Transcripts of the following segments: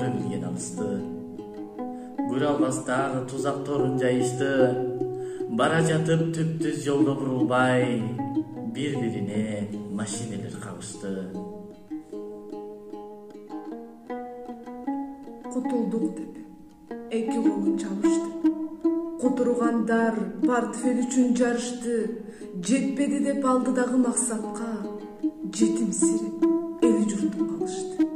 аны билген алысты. Көрө албастар тузак торун жайышты. Бара жатып түп-түз жолдо бурулбай, бири-бирине машинелер кабышты. Кутулдук деп эки колун чабышты. Которугандар портфель үчүн жарышты. Жетпеди деп алды дагы максатка. Жетимсирип эли журтун калышты.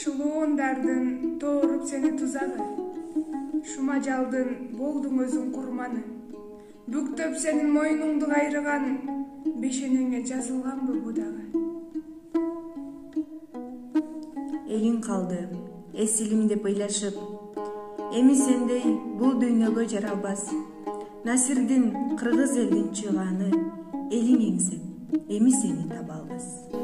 Шулуундардын тооруп сени тузагы, шумажалдын болдуң өзүң курманы. Бүктөп сенин мойнуңду кайрыган, бешенеңе жазылганбы бу дагы? Элиң калды, эсилим деп ыйлашып. Эми сендей бул дүйнөгө жаралбас. Насирдин кыргыз элдин чыганы, элиң эңсеп, эми сени таба албас.